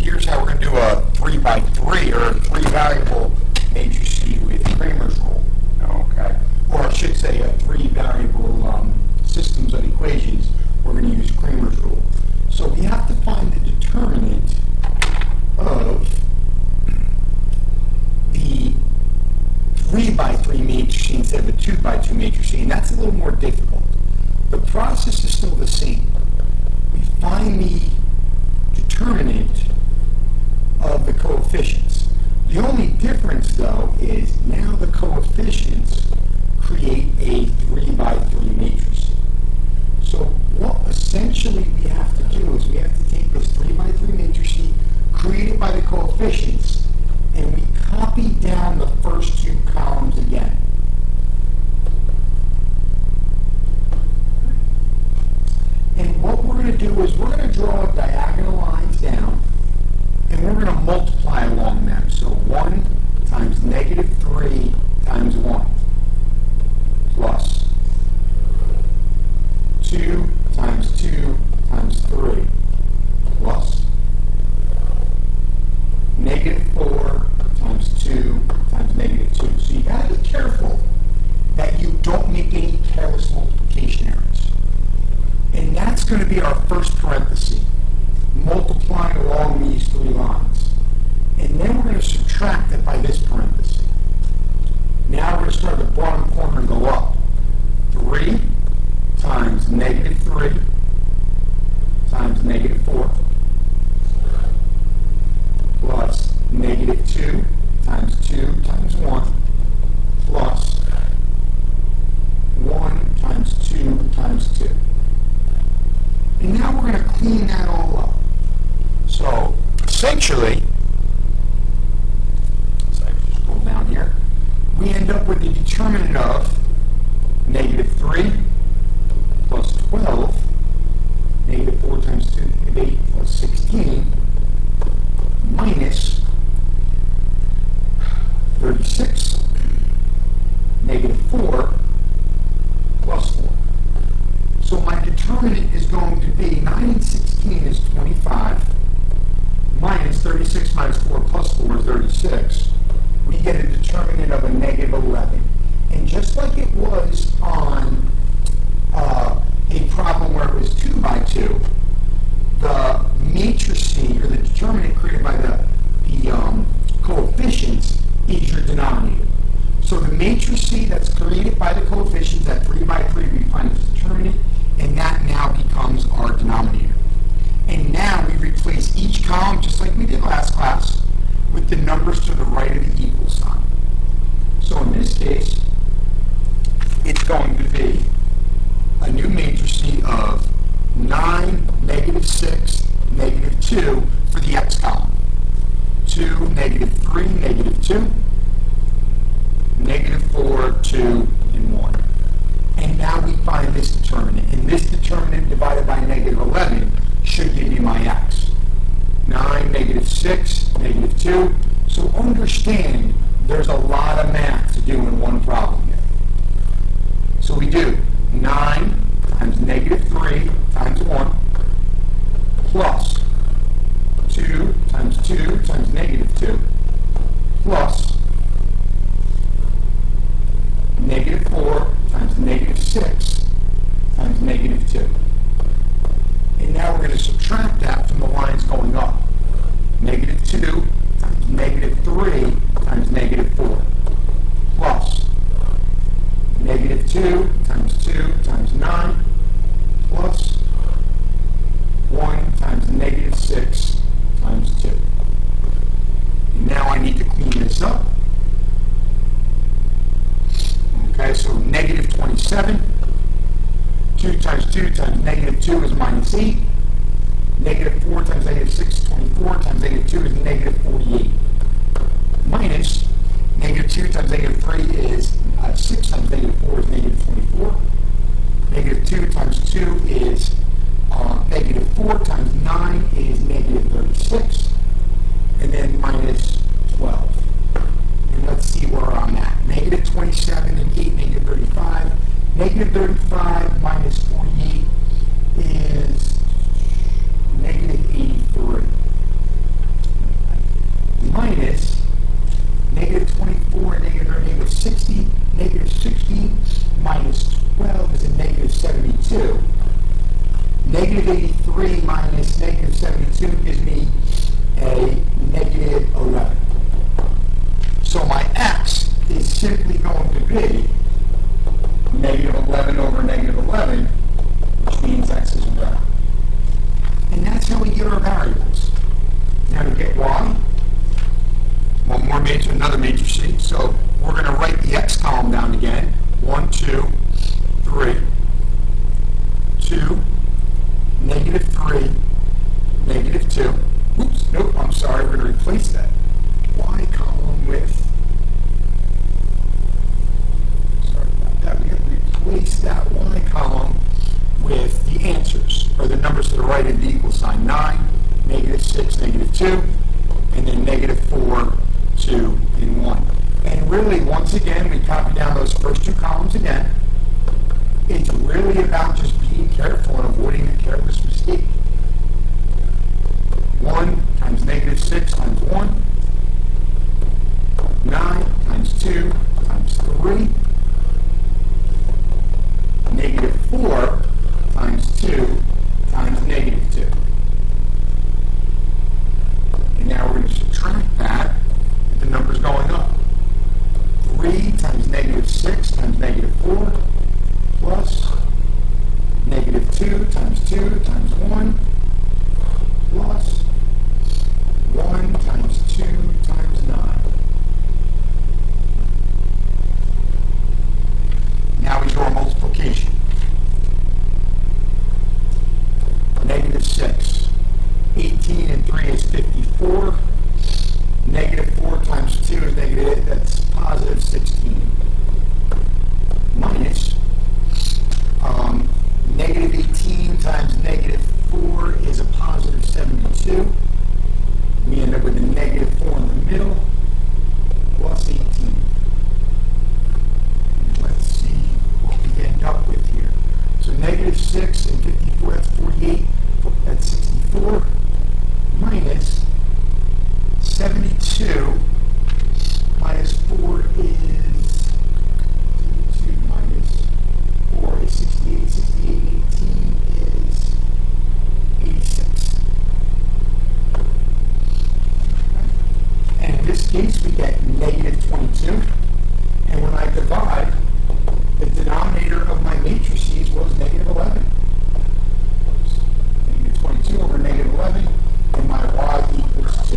here's how we're going to do a 3 by 3 or a 3-variable matrix C with Kramer's rule. Okay. Or I should say a 3-variable systems of equations. We're going to use Kramer's rule. So we have to find the determinant of the 3 by 3 matrix instead of a 2 by 2 matrix, and that's a little more difficult. The process is still the same. We find the determinant of the coefficients. The only difference, though, is now the coefficients create a 3 by 3 matrix. So what essentially we have to do is we have to take this 3 by 3 matrix created by the coefficients, and we copy down the first two columns again. And what we're going to do is we're going to draw diagonal lines down, and we're going to multiply along them. So 1 times negative 3 times 1 plus 2 times 2 times 3 plus negative 4 times 2 times negative 2. So you got to be careful that you don't make any careless multiplication errors. And that's going to be our first parenthesis, multiplying along these three lines. And then we're going to subtract it by this parenthesis. Now we're going to start at the bottom corner and go up. 3 times negative 3 times negative 4 plus negative 2 times 2 times 1 plus 1 times 2 times 2. And now we're going to clean that all up. So essentially, so I just go down here, we end up with the determinant of negative 3 plus 12, negative 4 times 2, negative 8 plus 16, minus 36, negative 4 plus 4. So my determinant is going to be 9 and 16 is 25, minus 36 minus 4 plus 4 is 36. We get a determinant of a negative 11. And just like it was on a problem where it was 2 by 2, the matrix or the determinant created by the coefficients is your denominator. So the matrix that's created by the coefficients at 3 by 3, we find its determinant, and that now becomes our denominator. And now we replace each column, just like we did last class, with the numbers to the right of the equal sign. So in this case, it's going to be a new matrix of 9, negative 6, negative 2 for the x column. 2, negative 3, negative 2, negative 4, 2, and 1. And now we find this determinant. And this determinant divided by negative 11 should give you my x. 9, negative 6, negative 2. So understand there's a lot of math to do in one problem here. So we do 9 times negative 3 times 1 plus 2 times 2 times negative 2 plus negative 4 times negative 6 times negative 2. And now we're going to subtract that from the lines going up. Negative 2 times negative 3 times negative 4 plus negative 2 times 2 times 9 plus 1 times negative 3 minus negative 72 gives me a negative 11. So my x is simply going to be negative 11 over negative 11, which means x is 1. And that's how we get our variables. Now to get y, one more matrix, another matrix sheet. So we're going to write the x column down again. 1, 2, 3, 2, negative 3, negative 2. Oops, nope, I'm sorry, we're going to replace that y column with, sorry about that, we have to replace that y column with the answers, or the numbers to the right of the equal sign. 9, negative 6, negative 2, and then negative 4, 2, and 1. And really, once again, we copy down those first two columns again. It's really about just being careful and avoiding a careless mistake. 1 times negative 6 times 1. 9 times 2 times 3. Negative 4 times 2 times negative 2. And now we're going to subtract that with the numbers going up. 3 times negative 6 times negative 4 plus negative 2 times 2 times 1 plus 1 times 2 times 9. Now we do our multiplication. Negative 6. 18 and 3 is 54. Negative 4 times 2 is negative 8. That's positive 16. Minus negative 18 times negative 4 is a positive 72. We end up with a negative 4 in the middle, plus 18. Let's see what we end up with here. So negative 6 and 54, that's 48. That's 64. Minus 72 minus 4 is 72 minus 4 is 68. 68, 18 is 86. And in this case, we get negative 22. And when I divide, the denominator of my matrices was negative 11. Negative 22 over negative 11, and my y equals 2.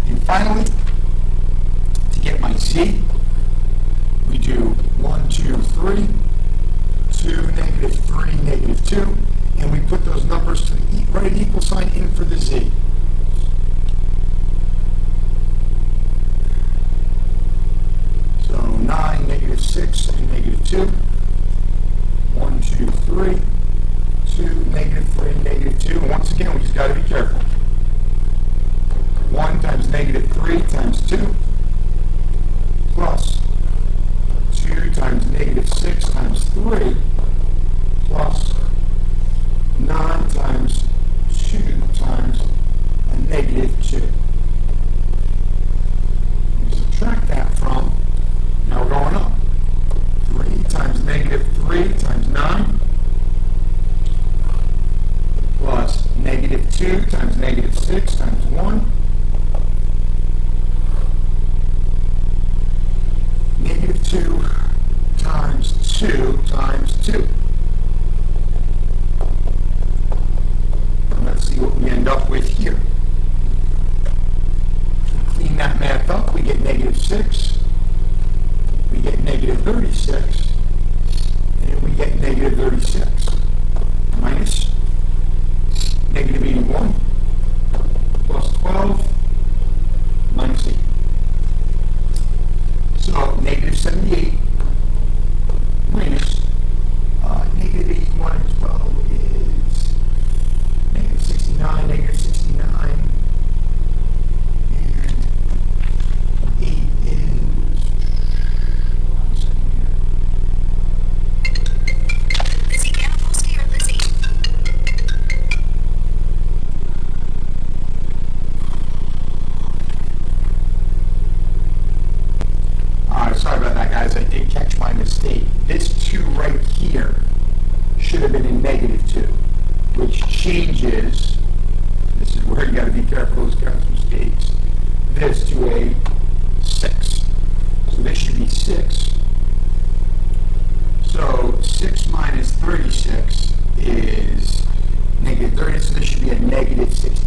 And finally, to get my z, we do 1, 2, 3, 2, negative 3, negative 2, and we put those numbers to the right equal sign in for the z. So 9, negative 6, and negative 2. 1, 2, 3, 2, negative 3, negative 2. And once again, we just got to be careful. 1 times negative 3 times 2 plus 2 times negative 6 times 3 plus 9 times 2 times a negative 2. We subtract that from, now we're going up. 3 times negative 3 times 9 plus negative 2 times negative 6 times 1 negative 2 times 2 times 2. And let's see what we end up with here. Clean that math up, we get negative 6, we get negative 36, and we get negative 36. Minus negative 81 plus 12 minus 8. So negative 78 minus negative 81 and 12 is negative 69, negative 69, and 8 is, one second here. Lizzie Gamapolsky or Lizzie? changes, this is where you got to be careful, those kinds of mistakes, this to a 6. So this should be 6. So 6 minus 36 is negative 30, so this should be a negative 16.